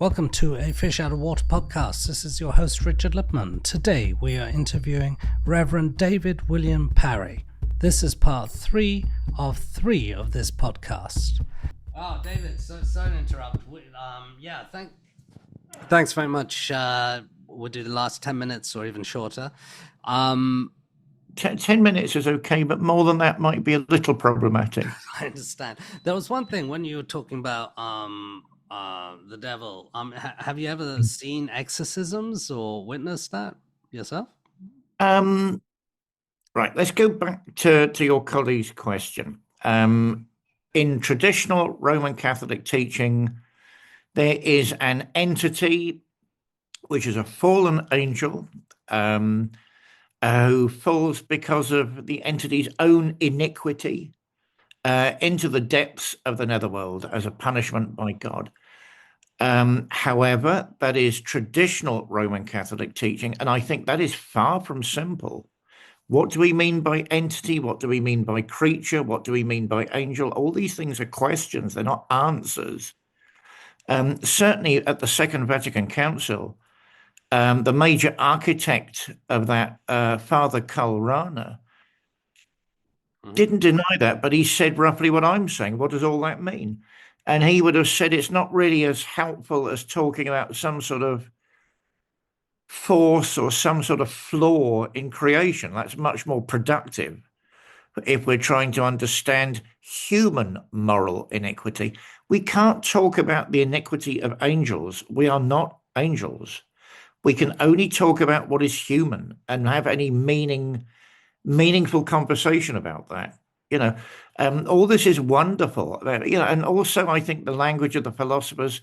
Welcome to a Fish Out of Water podcast. This is your host, Richard Lipman. Today we are interviewing Reverend David William Parry. This is part 3 of this podcast. Oh, David, sorry to interrupt. Thanks very much. We'll do the last 10 minutes or even shorter. 10 minutes is okay, but more than that might be a little problematic. I understand. There was one thing when you were talking about the devil. Have you ever seen exorcisms or witnessed that yourself? Right, let's go back to your colleague's question. In traditional Roman Catholic teaching, there is an entity which is a fallen angel who falls because of the entity's own iniquity into the depths of the netherworld as a punishment by God. However, that is traditional Roman Catholic teaching, and I think that is far from simple. What do we mean by entity? What do we mean by creature? What do we mean by angel? All these things are questions, they're not answers. Certainly at the Second Vatican Council, the major architect of that, Father Caliban, didn't deny that, but he said roughly what I'm saying. What does all that mean? And he would have said it's not really as helpful as talking about some sort of force or some sort of flaw in creation. That's much more productive if we're trying to understand human moral iniquity. We can't talk about the iniquity of angels. We are not angels. We can only talk about what is human and have any meaningful conversation about that. All this is wonderful, and also I think the language of the philosophers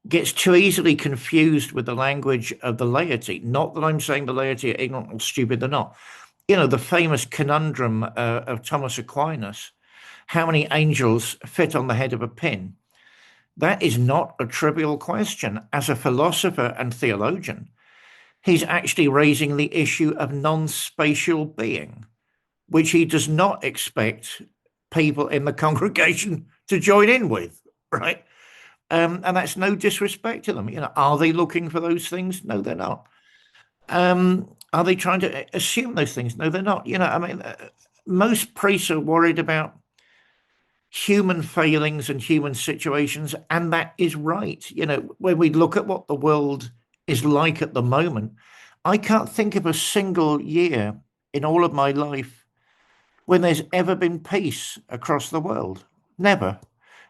gets too easily confused with the language of the laity. Not that I'm saying the laity are ignorant or stupid, they're not. The famous conundrum of Thomas Aquinas, how many angels fit on the head of a pin? That is not a trivial question. As a philosopher and theologian, he's actually raising the issue of non-spatial being, which he does not expect people in the congregation to join in with, right? And that's no disrespect to them. Are they looking for those things? No, they're not. Are they trying to assume those things? No, they're not. Most priests are worried about human failings and human situations, and that is right. When we look at what the world is like at the moment, I can't think of a single year in all of my life when there's ever been peace across the world. Never.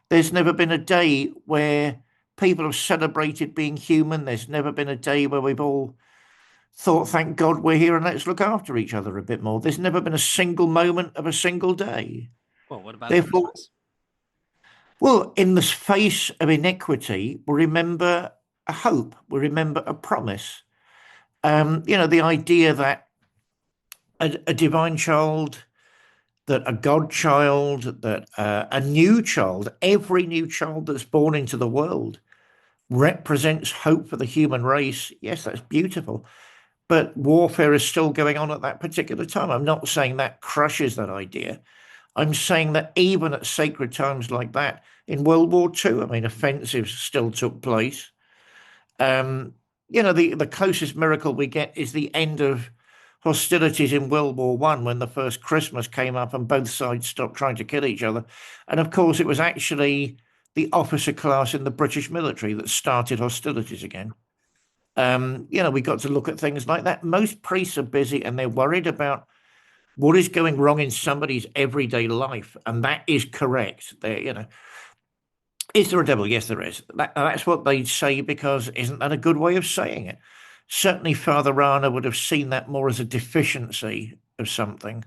There's never been a day where people have celebrated being human. There's never been a day where we've all thought, thank God we're here and let's look after each other a bit more. There's never been a single moment of a single day. Well, what about Therefore, Christmas? Well, in the face of iniquity, we remember a hope. We remember a promise. The idea that a divine child, that a God child, that a new child, every new child that's born into the world represents hope for the human race. Yes, that's beautiful. But warfare is still going on at that particular time. I'm not saying that crushes that idea. I'm saying that even at sacred times like that, in World War II, offensives still took place. The closest miracle we get is the end of hostilities in World War I, when the first Christmas came up and both sides stopped trying to kill each other. And of course, it was actually the officer class in the British military that started hostilities again. We got to look at things like that. Most priests are busy and they're worried about what is going wrong in somebody's everyday life. And that is correct. Is there a devil? Yes, there is. That's what they say, because isn't that a good way of saying it? Certainly Father Rana would have seen that more as a deficiency of something,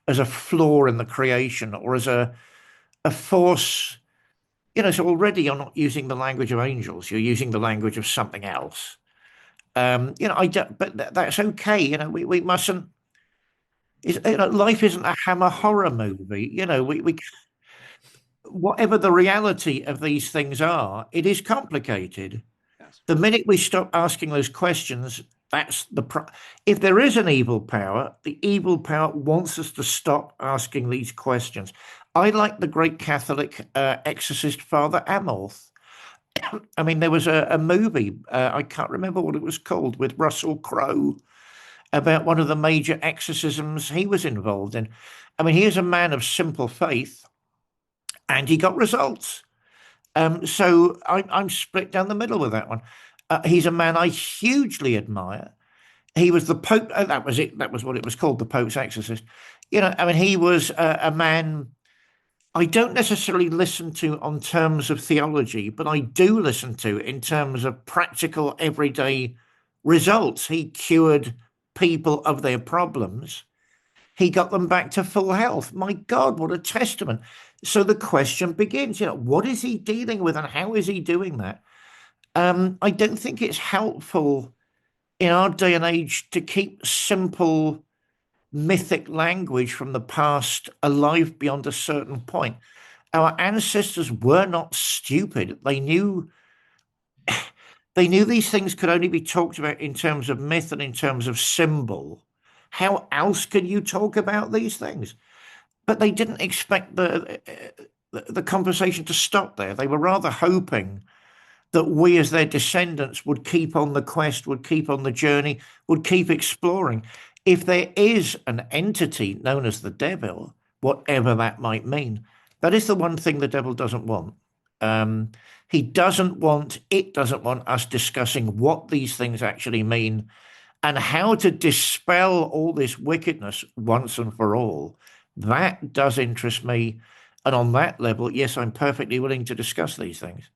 as a flaw in the creation, or as a force. So already you're not using the language of angels, you're using the language of something else. But that's okay. We mustn't. Life isn't a Hammer horror movie. We whatever the reality of these things are, it is complicated. Yes. The minute we stop asking those questions, that's if there is an evil power, the evil power wants us to stop asking these questions. I like the great Catholic exorcist Father Amorth. I mean, there was a movie, I can't remember what it was called, with Russell Crowe about one of the major exorcisms he was involved in. I mean, he is a man of simple faith and he got results. So I'm split down the middle with that one. He's a man I hugely admire. He was the Pope. That was it. That was what it was called, the Pope's exorcist. I mean, he was a man I don't necessarily listen to on terms of theology, but I do listen to in terms of practical everyday results. He cured people of their problems. He got them back to full health. My God, what a testament. So the question begins, what is he dealing with and how is he doing that? I don't think it's helpful in our day and age to keep simple mythic language from the past alive beyond a certain point. Our ancestors were not stupid. They knew these things could only be talked about in terms of myth and in terms of symbol. How else can you talk about these things? But they didn't expect the conversation to stop there. They were rather hoping that we as their descendants would keep on the quest, would keep on the journey, would keep exploring. If there is an entity known as the devil, whatever that might mean, that is the one thing the devil doesn't want. It doesn't want us discussing what these things actually mean and how to dispel all this wickedness once and for all. That does interest me. And on that level, yes, I'm perfectly willing to discuss these things.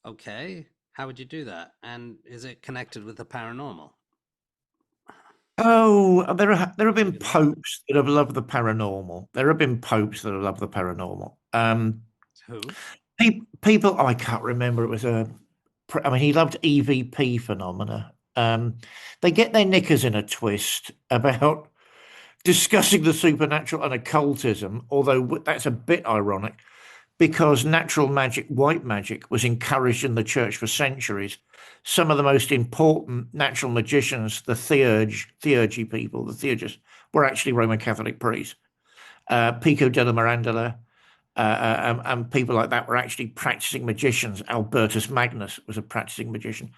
Okay. How would you do that? And is it connected with the paranormal? Oh, there have been popes that have loved the paranormal. There have been popes that have loved the paranormal. Who? People, I can't remember. It was I mean, he loved EVP phenomena. They get their knickers in a twist about discussing the supernatural and occultism, although that's a bit ironic because natural magic, white magic, was encouraged in the church for centuries. Some of the most important natural magicians, the theurgy people, the theurgists, were actually Roman Catholic priests. Pico della Mirandola and people like that were actually practicing magicians. Albertus Magnus was a practicing magician.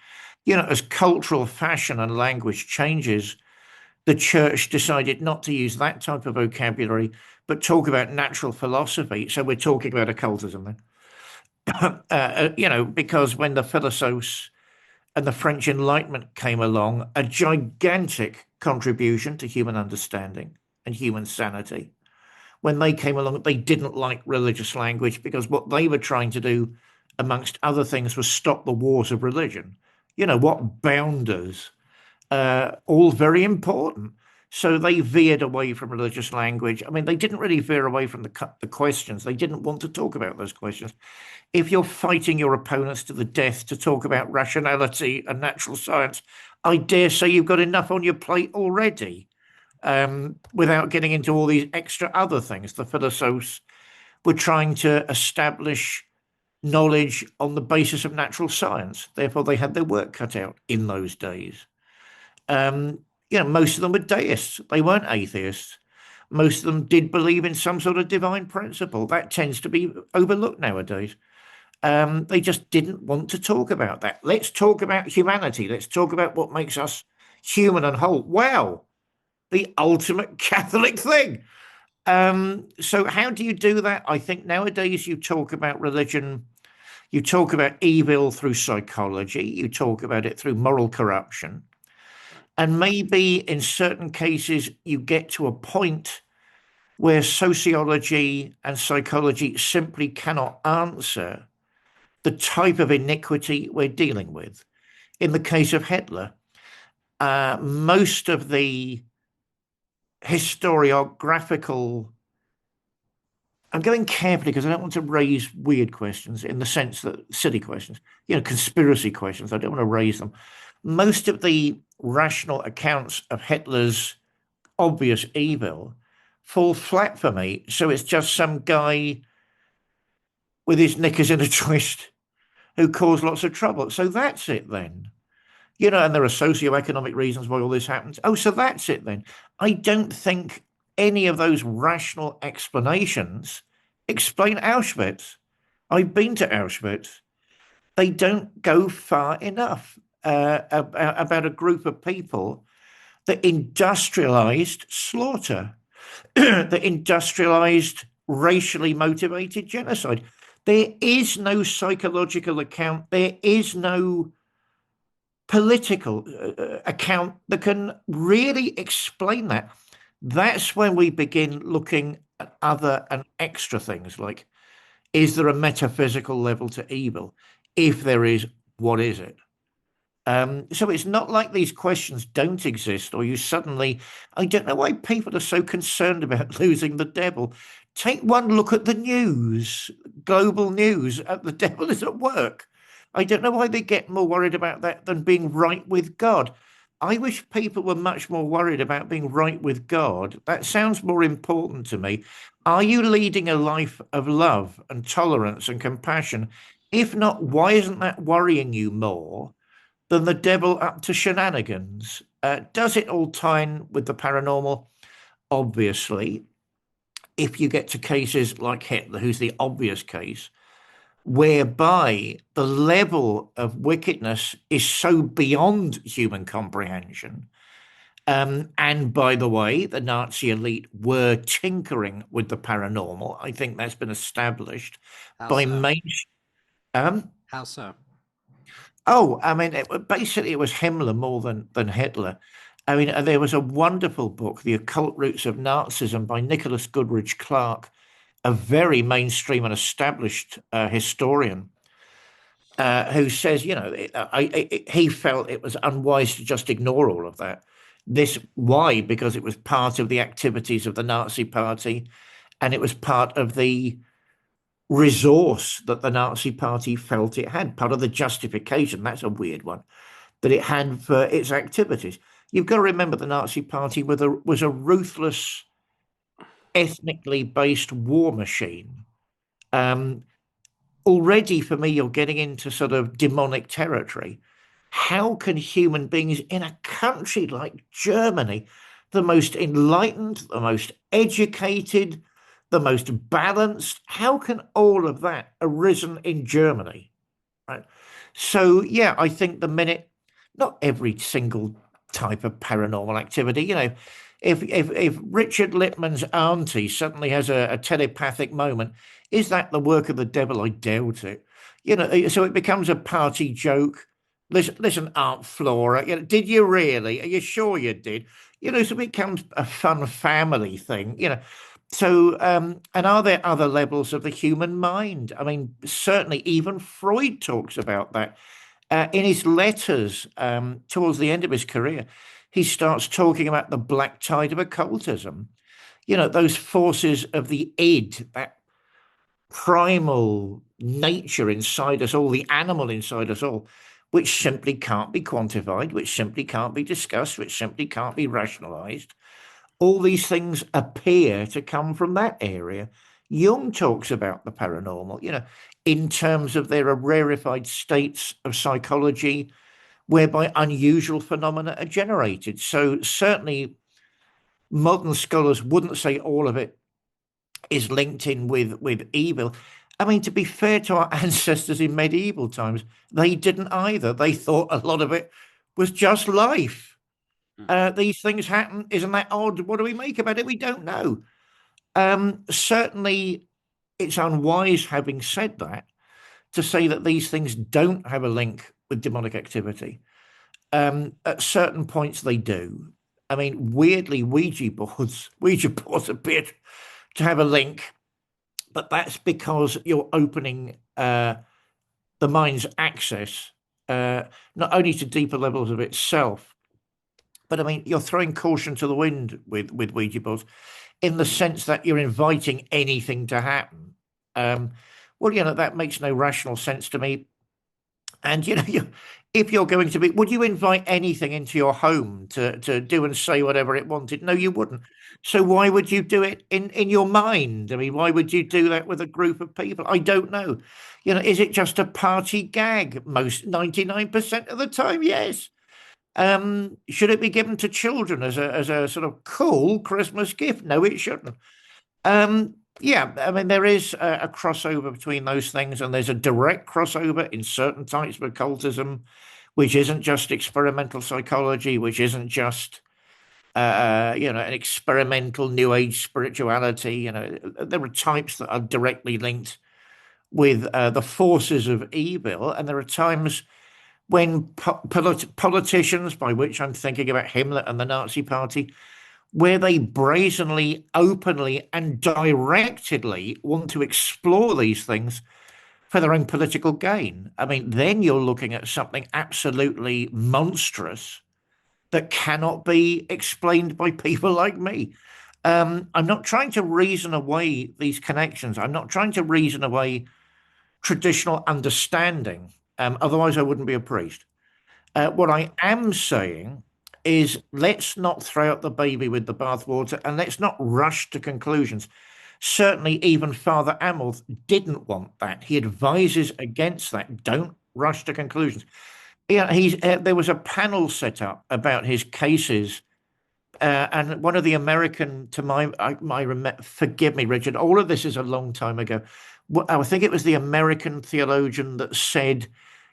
As cultural fashion and language changes, the church decided not to use that type of vocabulary, but talk about natural philosophy. So we're talking about occultism then. Because when the Philosophes and the French Enlightenment came along, a gigantic contribution to human understanding and human sanity. When they came along, they didn't like religious language because what they were trying to do, amongst other things, was stop the wars of religion. What bound us? All very important. So they veered away from religious language. I mean, they didn't really veer away from the questions. They didn't want to talk about those questions. If you're fighting your opponents to the death to talk about rationality and natural science, I dare say you've got enough on your plate already, without getting into all these extra other things. The Philosophes were trying to establish knowledge on the basis of natural science. Therefore, they had their work cut out in those days. Most of them were deists. They weren't atheists. Most of them did believe in some sort of divine principle. That tends to be overlooked nowadays. They just didn't want to talk about that. Let's talk about humanity. Let's talk about what makes us human and whole. Wow, the ultimate Catholic thing. So how do you do that? I think nowadays you talk about religion, you talk about evil through psychology, you talk about it through moral corruption. And maybe in certain cases, you get to a point where sociology and psychology simply cannot answer the type of iniquity we're dealing with. In the case of Hitler, most of the historiographical, I'm going carefully because I don't want to raise weird questions in the sense that silly questions, conspiracy questions. I don't want to raise them. Most of the rational accounts of Hitler's obvious evil fall flat for me. So it's just some guy with his knickers in a twist who caused lots of trouble. So that's it then. And there are socioeconomic reasons why all this happens. Oh, so that's it then. I don't think any of those rational explanations explain Auschwitz. I've been to Auschwitz. They don't go far enough about a group of people that industrialized slaughter, that industrialized racially motivated genocide. There is no psychological account. There is no political account that can really explain that. That's when we begin looking at other and extra things like, is there a metaphysical level to evil? If there is, what is it? So it's not like these questions don't exist, or you suddenly, I don't know why people are so concerned about losing the devil. Take one look at the news, global news, the devil is at work. I don't know why they get more worried about that than being right with God. I wish people were much more worried about being right with God. That sounds more important to me. Are you leading a life of love and tolerance and compassion? If not, why isn't that worrying you more than the devil up to shenanigans? Does it all tie in with the paranormal? Obviously, if you get to cases like Hitler, who's the obvious case, whereby the level of wickedness is so beyond human comprehension. And by the way, the Nazi elite were tinkering with the paranormal. I think that's been established How by so? main. Um, How so? oh, I mean, basically, it was Himmler more than Hitler. I mean, there was a wonderful book, The Occult Roots of Nazism, by Nicholas Goodrich Clark, a very mainstream and established historian, who says, he felt it was unwise to just ignore all of that. Why? Because it was part of the activities of the Nazi Party, and it was part of the resource that the Nazi Party felt it had, part of the justification. That's a weird one that it had for its activities. You've got to remember the Nazi Party was a ruthless, ethnically based war machine. Um, Already, for me, you're getting into sort of demonic territory. How can human beings in a country like Germany, the most enlightened, the most educated, the most balanced, how can all of that arisen in Germany? Right. So yeah, I think the minute, not every single type of paranormal activity, if Richard Lippman's auntie suddenly has a telepathic moment, is that the work of the devil? I doubt it. So it becomes a party joke. Listen, Aunt Flora, did you really? Are you sure you did? So it becomes a fun family thing. So, and are there other levels of the human mind? I mean, certainly even Freud talks about that. In his letters towards the end of his career, he starts talking about the black tide of occultism. Those forces of the id, that primal nature inside us all, the animal inside us all, which simply can't be quantified, which simply can't be discussed, which simply can't be rationalized. All these things appear to come from that area. Jung talks about the paranormal, in terms of there are rarefied states of psychology whereby unusual phenomena are generated. So certainly modern scholars wouldn't say all of it is linked in with evil. I mean, to be fair to our ancestors in medieval times, they didn't either. They thought a lot of it was just life. These things happen. Isn't that odd? What do we make about it? We don't know. Certainly, it's unwise, having said that, to say that these things don't have a link with demonic activity. At certain points, they do. I mean, weirdly, Ouija boards appear to have a link, but that's because you're opening the mind's access not only to deeper levels of itself, but I mean, you're throwing caution to the wind with Ouija boards, in the sense that you're inviting anything to happen. Well, that makes no rational sense to me. And if you're going to be, would you invite anything into your home to do and say whatever it wanted? No, you wouldn't. So why would you do it in your mind? I mean, why would you do that with a group of people? I don't know. Is it just a party gag? Most 99% of the time, yes. Should it be given to children as a sort of cool Christmas gift? No, it shouldn't. Yeah, I mean, there is a crossover between those things, and there's a direct crossover in certain types of occultism, which isn't just experimental psychology, which isn't just an experimental New Age spirituality. There are types that are directly linked with the forces of evil, and there are times when politicians, by which I'm thinking about Himmler and the Nazi Party, where they brazenly, openly, and directedly want to explore these things for their own political gain. I mean, then you're looking at something absolutely monstrous that cannot be explained by people like me. I'm not trying to reason away these connections. I'm not trying to reason away traditional understanding. Otherwise, I wouldn't be a priest. What I am saying is let's not throw out the baby with the bathwater and let's not rush to conclusions. Certainly, even Father Amorth didn't want that. He advises against that. Don't rush to conclusions. Yeah, there was a panel set up about his cases, and one of the American, forgive me, Richard, all of this is a long time ago. I think it was the American theologian that said,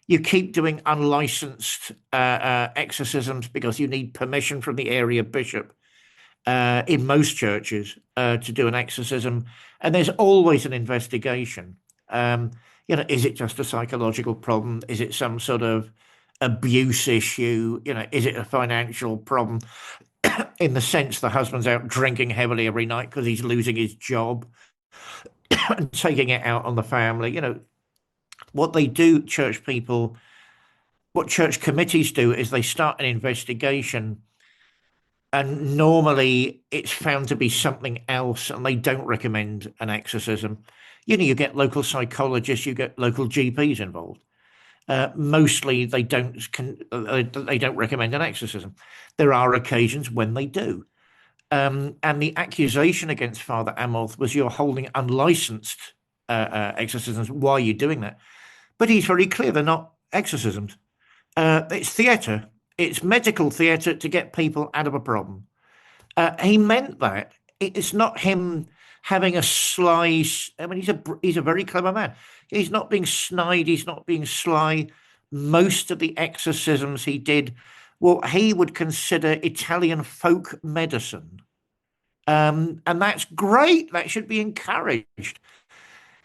you keep doing unlicensed exorcisms because you need permission from the area bishop in most churches to do an exorcism, and there's always an investigation. Is it just a psychological problem? Is it some sort of abuse issue? Is it a financial problem? In the sense the husband's out drinking heavily every night because he's losing his job and taking it out on the family. What they do, church people, what church committees do is they start an investigation, and normally it's found to be something else, and they don't recommend an exorcism. You get local psychologists, you get local GPs involved. Mostly they don't recommend an exorcism. There are occasions when they do. And the accusation against Father Amorth was you're holding unlicensed exorcisms. Why are you doing that? But he's very clear they're not exorcisms. It's theatre. It's medical theatre to get people out of a problem. He meant that. It's not him having a sly. I mean, he's a very clever man. He's not being snide. He's not being sly. Most of the exorcisms he did, what he would consider Italian folk medicine. And that's great. That should be encouraged.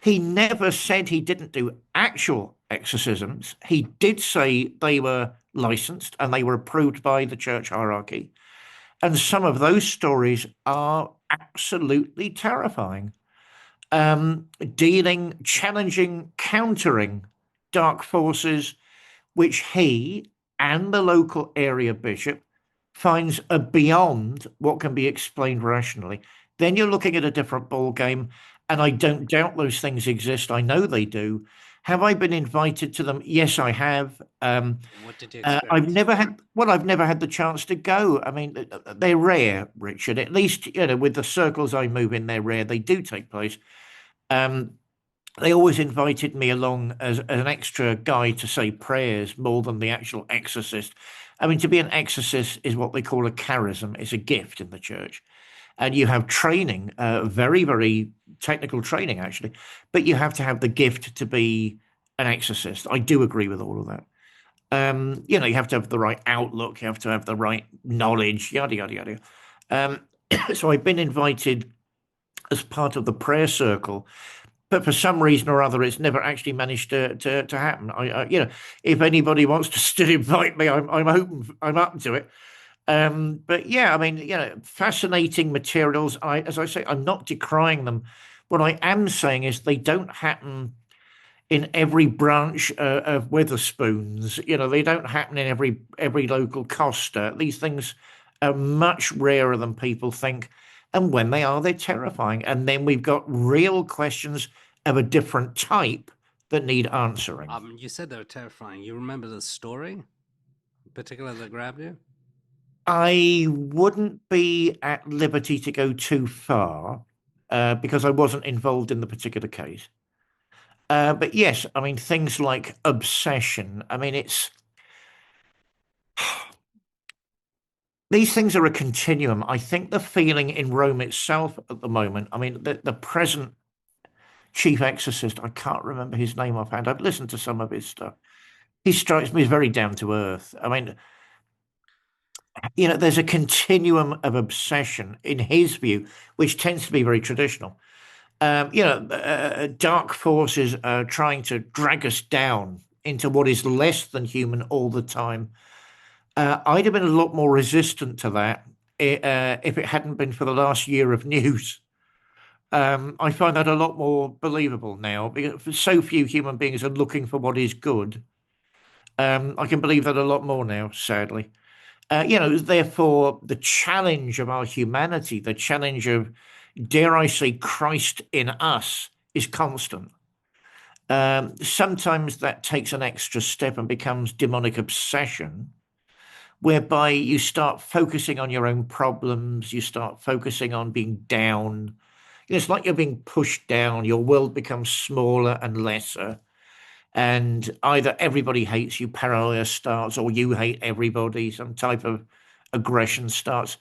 He never said he didn't do actual exorcisms. He did say they were licensed and they were approved by the church hierarchy. And some of those stories are absolutely terrifying. Challenging, countering dark forces, which he and the local area bishop finds are beyond what can be explained rationally. Then you're looking at a different ball game, and I don't doubt those things exist. I know they do. Have I been invited to them? Yes, I have. What did you experience? I've never had the chance to go. I mean, they're rare, Richard. At least, with the circles I move in, they're rare. They do take place. They always invited me along as an extra guy to say prayers more than the actual exorcist. I mean, to be an exorcist is what they call a charism. It's a gift in the church. And you have training, very, very technical training, actually. But you have to have the gift to be an exorcist. I do agree with all of that. You have to have the right outlook. You have to have the right knowledge, yada, yada, yada. So I've been invited as part of the prayer circle, but for some reason or other, it's never actually managed to happen. If anybody wants to still invite me, I'm open. I'm up to it. But yeah, I mean, fascinating materials. As I say, I'm not decrying them. What I am saying is they don't happen in every branch of Weatherspoons. They don't happen in every local Costa. These things are much rarer than people think. And when they are, they're terrifying. And then we've got real questions of a different type that need answering. You said they're terrifying. You remember the story in particular that grabbed you? I wouldn't be at liberty to go too far because I wasn't involved in the particular case. But yes, I mean, things like obsession. I mean, these things are a continuum. I think the feeling in Rome itself at the moment, I mean, the present chief exorcist, I can't remember his name offhand. I've listened to some of his stuff. He strikes me as very down to earth. I mean, there's a continuum of obsession in his view, which tends to be very traditional. Dark forces are trying to drag us down into what is less than human all the time. I'd have been a lot more resistant to that if it hadn't been for the last year of news. I find that a lot more believable now because so few human beings are looking for what is good. I can believe that a lot more now, sadly. Therefore, the challenge of our humanity, the challenge of, dare I say, Christ in us is constant. Sometimes that takes an extra step and becomes demonic obsession, whereby you start focusing on your own problems, you start focusing on being down. It's like you're being pushed down, your world becomes smaller and lesser. And either everybody hates you, paranoia starts, or you hate everybody, some type of aggression starts.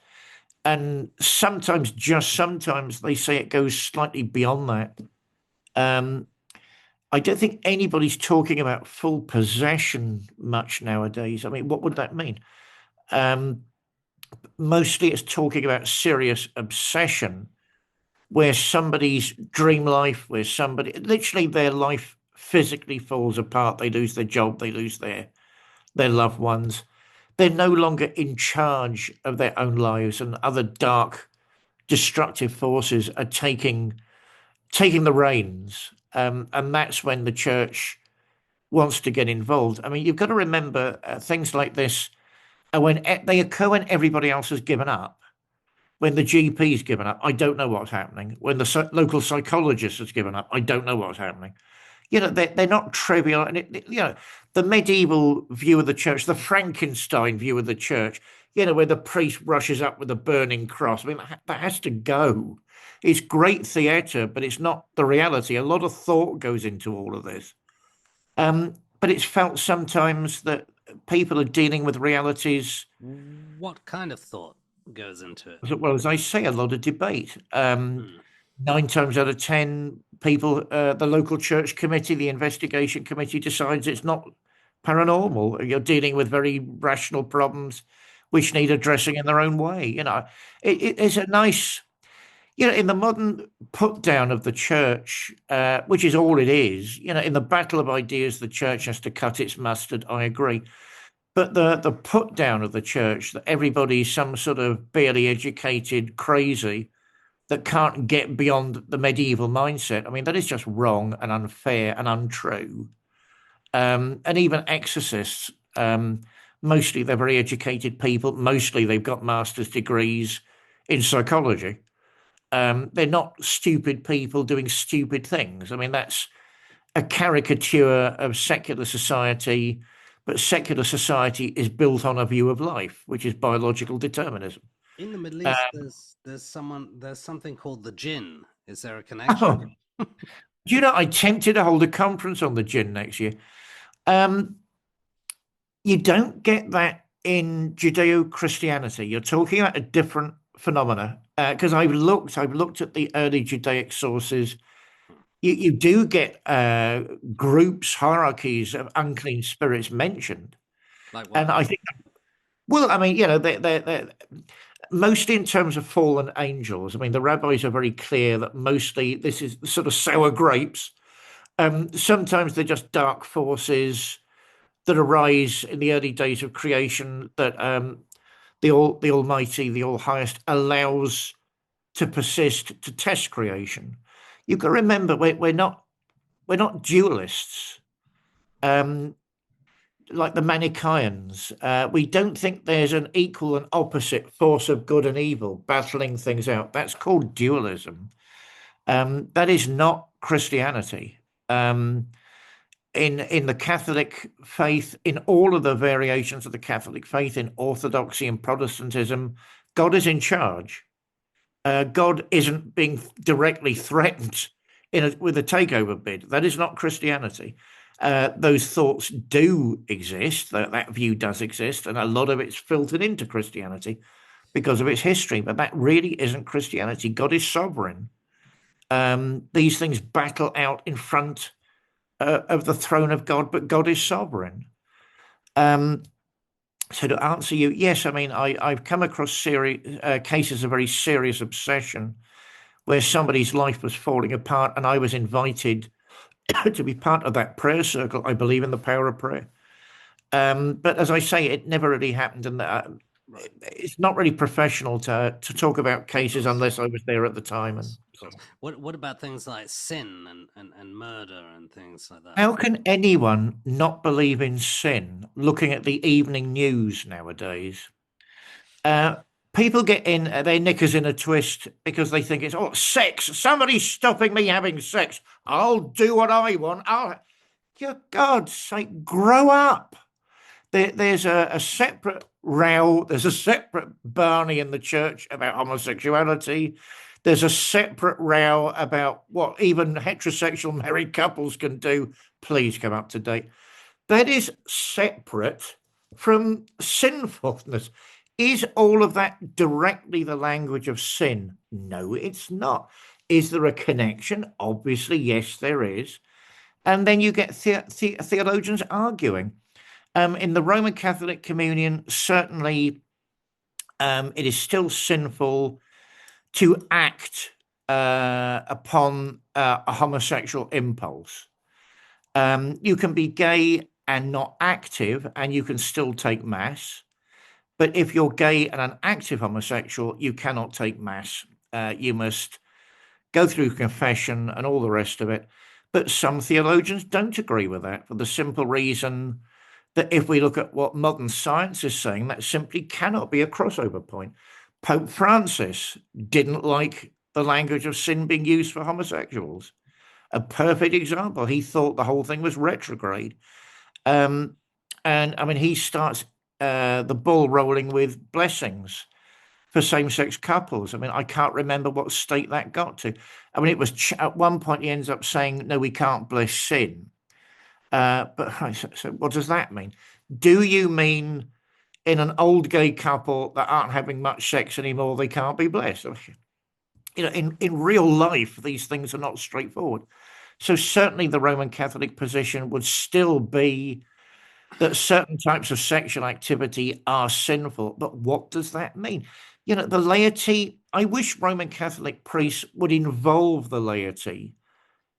And sometimes, just sometimes, they say it goes slightly beyond that. I don't think anybody's talking about full possession much nowadays. I mean, what would that mean? Mostly it's talking about serious obsession, where somebody's dream life, where somebody, literally their life physically falls apart. They lose their job, they lose their loved ones. They're no longer in charge of their own lives, and other dark, destructive forces are taking the reins. And that's when the church wants to get involved. I mean, you've got to remember things like this are when they occur when everybody else has given up. When the GP's given up, I don't know what's happening. When the local psychologist has given up, I don't know what's happening. They're not trivial. And the medieval view of the church, the Frankenstein view of the church, where the priest rushes up with a burning cross. I mean, that has to go. It's great theatre, but it's not the reality. A lot of thought goes into all of this. But it's felt sometimes that people are dealing with realities. What kind of thought goes into it? Well, as I say, a lot of debate. 9 times out of 10, people, the local church committee, the investigation committee decides it's not paranormal. You're dealing with very rational problems which need addressing in their own way. It's a nice, in the modern put down of the church, which is all it is, in the battle of ideas, the church has to cut its mustard. I agree. But the put down of the church, that everybody's some sort of barely educated crazy that can't get beyond the medieval mindset. I mean, that is just wrong and unfair and untrue. And even exorcists, mostly they're very educated people. Mostly they've got master's degrees in psychology. They're not stupid people doing stupid things. I mean, that's a caricature of secular society, but secular society is built on a view of life, which is biological determinism. In the Middle East, there's something called the jinn. Is there a connection? Do you know, I tempted to hold a conference on the jinn next year. You don't get that in Judeo-Christianity. You're talking about a different phenomena. Because I've looked at the early Judaic sources. You do get groups, hierarchies of unclean spirits mentioned. Like what? And I think, well, I mean, they're mostly in terms of fallen angels. I mean, the rabbis are very clear that mostly this is sort of sour grapes. Sometimes they're just dark forces that arise in the early days of creation that the Almighty, the All Highest, allows to persist to test creation. You've got to remember we're not dualists. Like the Manichaeans, we don't think there's an equal and opposite force of good and evil battling things out. That's called dualism. That is not Christianity. In the Catholic faith, in all of the variations of the Catholic faith, in Orthodoxy and Protestantism, God is in charge. God isn't being directly threatened with a takeover bid. That is not Christianity. Those thoughts do exist, that view does exist, and a lot of it's filtered into Christianity because of its history, but that really isn't Christianity. God is sovereign. These things battle out in front of the throne of God, but God is sovereign. So to answer you, yes, I mean, I've come across cases of very serious obsession where somebody's life was falling apart, and I was invited to be part of that prayer circle. I believe in the power of prayer. But as I say, it never really happened, and it's not really professional to talk about cases unless I was there at the time. And so. What about things like sin and murder and things like that? How can anyone not believe in sin looking at the evening news nowadays? People get in their knickers in a twist because they think it's sex. Somebody's stopping me having sex. I'll do what I want. For God's sake, grow up. There's a separate row. There's a separate Barney in the church about homosexuality. There's a separate row about what even heterosexual married couples can do. Please come up to date. That is separate from sinfulness. Is all of that directly the language of sin? No, it's not. Is there a connection? Obviously, yes, there is. And then you get theologians arguing. In the Roman Catholic communion, certainly it is still sinful to act upon a homosexual impulse. You can be gay and not active, and you can still take Mass. But if you're gay and an active homosexual, you cannot take Mass. You must go through confession and all the rest of it. But some theologians don't agree with that for the simple reason that if we look at what modern science is saying, that simply cannot be a crossover point. Pope Francis didn't like the language of sin being used for homosexuals. A perfect example. He thought the whole thing was retrograde. And I mean, he starts the ball rolling with blessings for same-sex couples. I mean, I can't remember what state that got to. I mean, it was at one point he ends up saying, no, we can't bless sin. But so what does that mean? Do you mean in an old gay couple that aren't having much sex anymore, they can't be blessed? You know, in real life, these things are not straightforward. So certainly the Roman Catholic position would still be that certain types of sexual activity are sinful. But what does that mean? You know, the laity, I wish Roman Catholic priests would involve the laity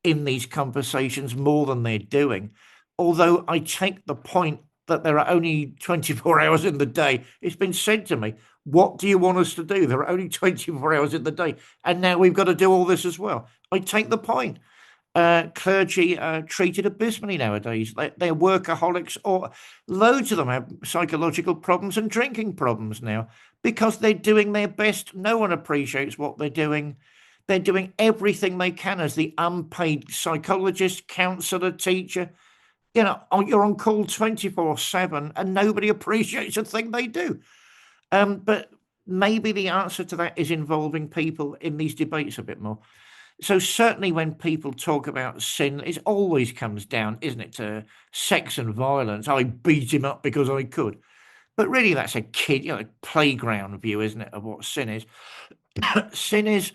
in these conversations more than they're doing. Although I take the point that there are only 24 hours in the day. It's been said to me, what do you want us to do? There are only 24 hours in the day. And now we've got to do all this as well. I take the point. Clergy are treated abysmally nowadays. They're workaholics, or loads of them have psychological problems and drinking problems now because they're doing their best. No one appreciates what they're doing. They're doing everything they can as the unpaid psychologist, counselor, teacher. You know, you're on call 24/7 and nobody appreciates a thing they do. But maybe the answer to that is involving people in these debates a bit more. So certainly when people talk about sin, it always comes down, isn't it, to sex and violence. I beat him up because I could. But really that's a kid, you know, playground view, isn't it, of what sin is. Sin is,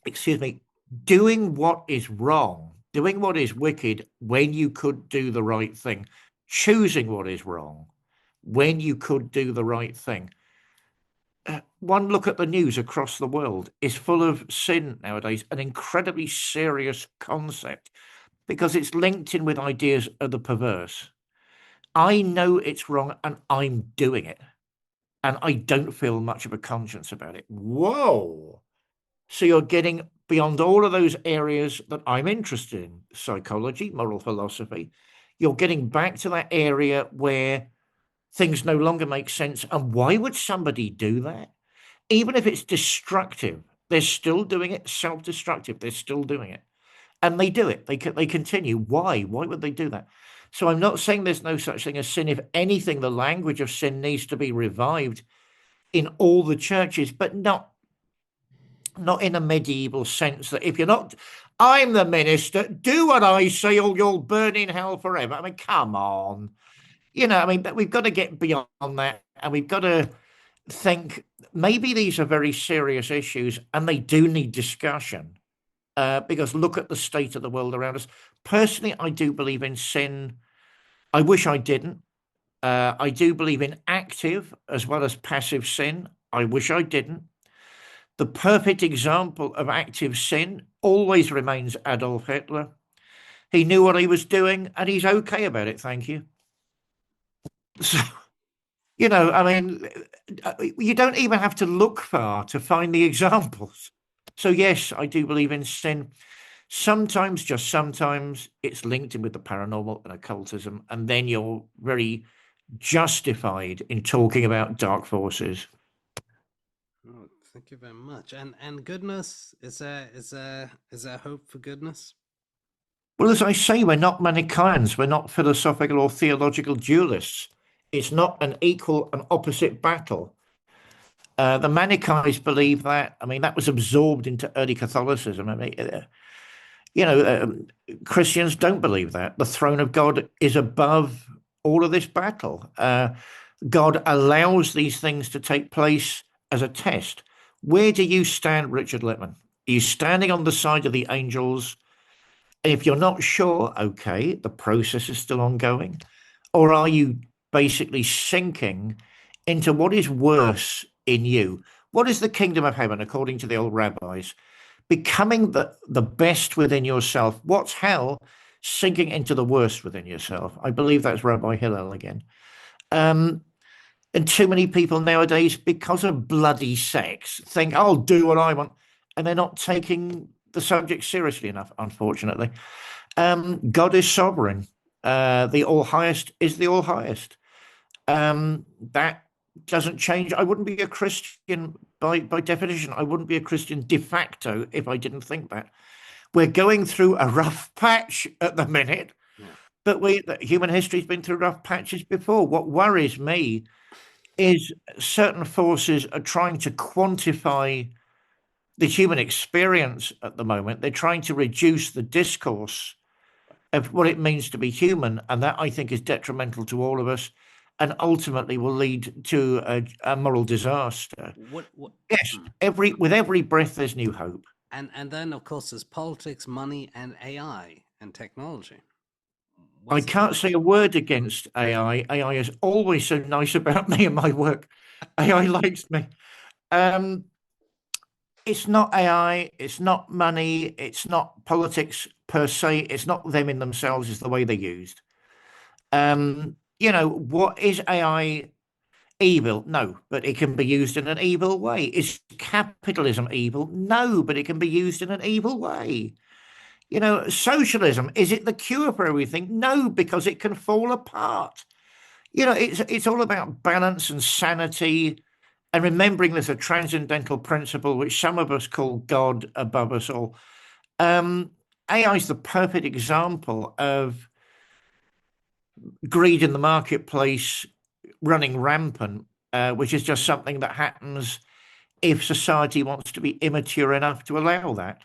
excuse me, doing what is wrong, doing what is wicked when you could do the right thing, choosing what is wrong when you could do the right thing. One look at the news across the world is full of sin nowadays, an incredibly serious concept because it's linked in with ideas of the perverse. I know it's wrong and I'm doing it. And I don't feel much of a conscience about it. Whoa. So you're getting beyond all of those areas that I'm interested in, psychology, moral philosophy. You're getting back to that area where things no longer make sense. And why would somebody do that? Even if it's destructive, they're still doing it. Self-destructive, they're still doing it. And they do it. They continue. Why? Why would they do that? So I'm not saying there's no such thing as sin. If anything, the language of sin needs to be revived in all the churches, but not in a medieval sense that if you're not, I'm the minister. Do what I say, or you'll burn in hell forever. I mean, come on. I mean, but we've got to get beyond that, and we've got to think maybe these are very serious issues, and they do need discussion. Because look at the state of the world around us. Personally, I do believe in sin. I wish I didn't. I do believe in active as well as passive sin. I wish I didn't. The perfect example of active sin always remains Adolf Hitler. He knew what he was doing, and he's okay about it, thank you. So, I mean, you don't even have to look far to find the examples. So, yes, I do believe in sin. Sometimes, just sometimes, it's linked in with the paranormal and occultism, and then you're very justified in talking about dark forces. Oh, thank you very much. And goodness, is there hope for goodness? Well, as I say, we're not Manichaeans. We're not philosophical or theological dualists. It's not an equal and opposite battle. The Manichaeans believe that. I mean, that was absorbed into early Catholicism. I mean, Christians don't believe that. The throne of God is above all of this battle. God allows these things to take place as a test. Where do you stand, Richard Lippman? Are you standing on the side of the angels? If you're not sure, okay, the process is still ongoing. Or are you basically sinking into what is worse in you? What is the kingdom of heaven, according to the old rabbis? Becoming the best within yourself. What's hell? Sinking into the worst within yourself. I believe that's Rabbi Hillel again. And too many people nowadays, because of bloody sex, think, I'll do what I want. And they're not taking the subject seriously enough, unfortunately. God is sovereign. The all highest is the all highest. That doesn't change. I wouldn't be a Christian by definition. I wouldn't be a Christian de facto if I didn't think that. We're going through a rough patch at the minute, but human history's been through rough patches before. What worries me is certain forces are trying to quantify the human experience at the moment. They're trying to reduce the discourse of what it means to be human, and that I think is detrimental to all of us, and ultimately will lead to a moral disaster. Yes, with every breath, there's new hope. And then, of course, there's politics, money, and AI and technology. I can't say a word against AI. AI is always so nice about me and my work. AI likes me. It's not AI. It's not money. It's not politics per se. It's not them in themselves. It's the way they're used. What is AI? Evil? No, but it can be used in an evil way. Is capitalism evil? No, but it can be used in an evil way. Socialism, is it the cure for everything? No, because it can fall apart. It's all about balance and sanity and remembering there's a transcendental principle which some of us call God above us all. AI is the perfect example of greed in the marketplace running rampant, which is just something that happens if society wants to be immature enough to allow that.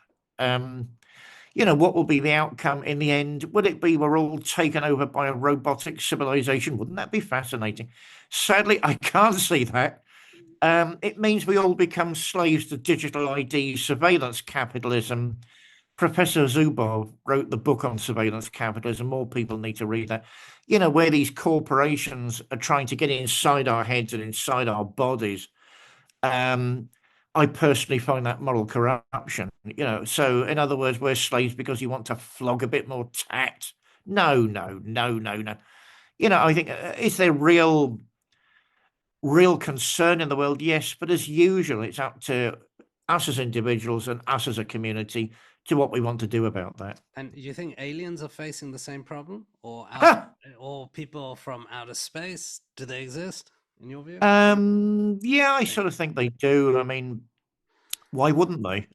What will be the outcome in the end? Would it be we're all taken over by a robotic civilization? Wouldn't that be fascinating? Sadly, I can't see that. It means we all become slaves to digital ID, surveillance capitalism. Professor Zuboff wrote the book on surveillance capitalism. More people need to read that. Where these corporations are trying to get inside our heads and inside our bodies. I personally find that moral corruption. So in other words, we're slaves because you want to flog a bit more tact. No. I think, is there real concern in the world? Yes, but as usual, it's up to us as individuals and us as a community to what we want to do about that. And do you think aliens are facing the same problem, or or people from outer space? Do they exist in your view? Yeah, I sort of think they do. I mean, why wouldn't they?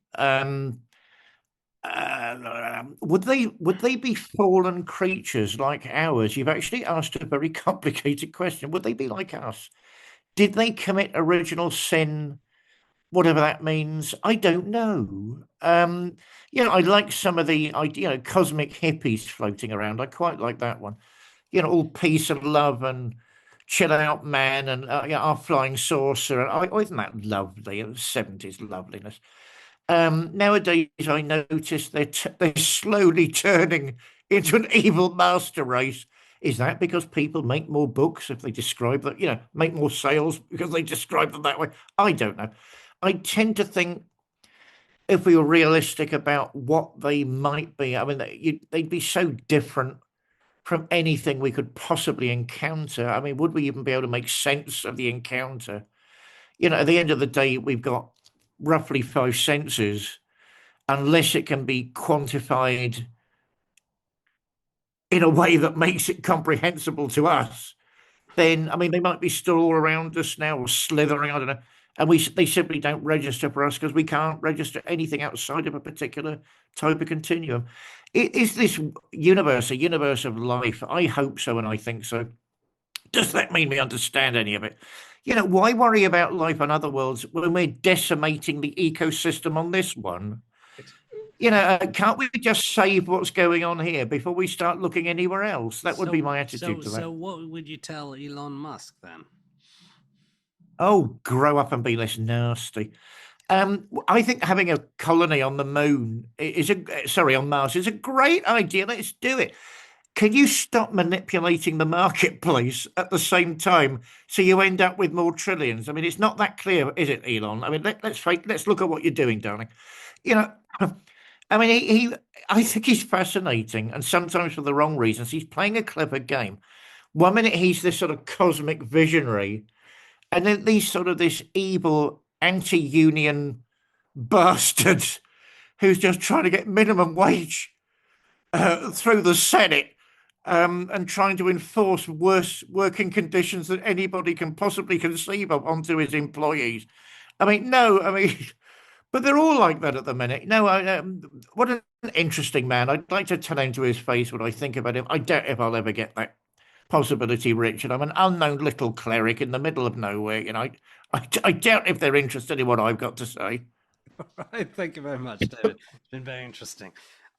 Would they be fallen creatures like ours? You've actually asked a very complicated question. Would they be like us? Did they commit original sin whatever that means. I don't know. I like some of the cosmic hippies floating around. I quite like that one. All peace and love and chill out, man, and our flying saucer. Isn't that lovely? It was 70s loveliness. Nowadays, I notice they're slowly turning into an evil master race. Is that because people make more books if they describe that, make more sales because they describe them that way? I don't know. I tend to think if we were realistic about what they might be, I mean, they'd be so different from anything we could possibly encounter. I mean, would we even be able to make sense of the encounter? At the end of the day, we've got roughly 5 senses, unless it can be quantified in a way that makes it comprehensible to us. Then, I mean, they might be still all around us now or slithering, I don't know. And they simply don't register for us because we can't register anything outside of a particular type of continuum. Is this universe a universe of life? I hope so, and I think so. Does that mean we understand any of it? Why worry about life on other worlds when we're decimating the ecosystem on this one? Can't we just save what's going on here before we start looking anywhere else? That would be my attitude to that. So what would you tell Elon Musk then? Oh, grow up and be less nasty. I think having a colony on the moon on Mars is a great idea. Let's do it. Can you stop manipulating the marketplace at the same time so you end up with more trillions? I mean, it's not that clear, is it, Elon? I mean, let's look at what you're doing, darling. I mean, I think he's fascinating, and sometimes for the wrong reasons. He's playing a clever game. One minute he's this sort of cosmic visionary, and then this evil anti-union bastard who's just trying to get minimum wage through the Senate and trying to enforce worse working conditions than anybody can possibly conceive of onto his employees. But they're all like that at the minute. No, what an interesting man. I'd like to tell him to his face what I think about him. I doubt if I'll ever get that possibility, Richard. I'm an unknown little cleric in the middle of nowhere. I doubt if they're interested in what I've got to say. All right. Thank you very much, David. It's been very interesting.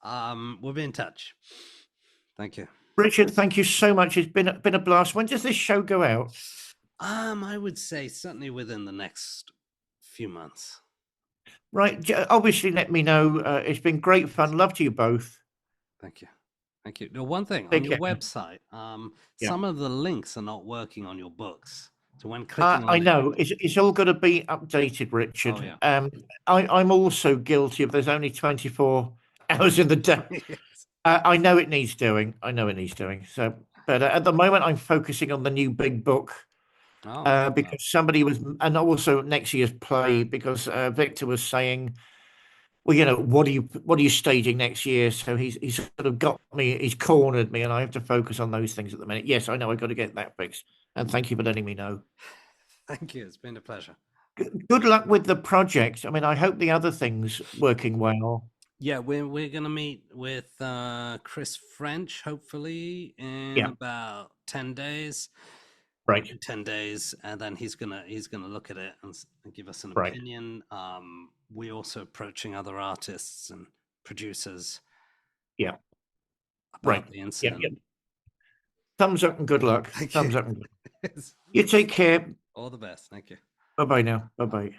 We'll be in touch. Thank you. Richard, thank you so much. It's been a blast. When does this show go out? I would say certainly within the next few months. Right. Obviously, let me know. It's been great fun. Love to you both. Thank you. Thank you. One thing on your website, some of the links are not working on your books. So when clicking on I know. It's all got to be updated, Richard. Oh, yeah. I'm also guilty of there's only 24 hours in the day. Yes. I know it needs doing. So, but at the moment, I'm focusing on the new big book. Because somebody was, and also next year's play, because Victor was saying, well, what are you staging next year? So he's sort of got me, he's cornered me, and I have to focus on those things at the minute. Yes, I know, I've got to get that fixed. And thank you for letting me know. Thank you. It's been a pleasure. Good luck with the project. I mean, I hope the other thing's working well. Yeah, we're going to meet with Chris French, hopefully, in about 10 days. Right. 10 days, and then he's gonna look at it and give us an opinion. We're also approaching other artists and producers. Yeah. About the incident. Yeah. Thumbs up and good luck. Thumbs up and good luck. You take care. All the best. Thank you. Bye-bye now. Bye-bye.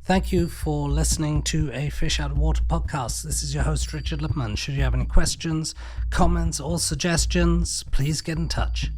Thank you for listening to a Fish Out of Water podcast. This is your host, Richard Lipman. Should you have any questions, comments, or suggestions, please get in touch.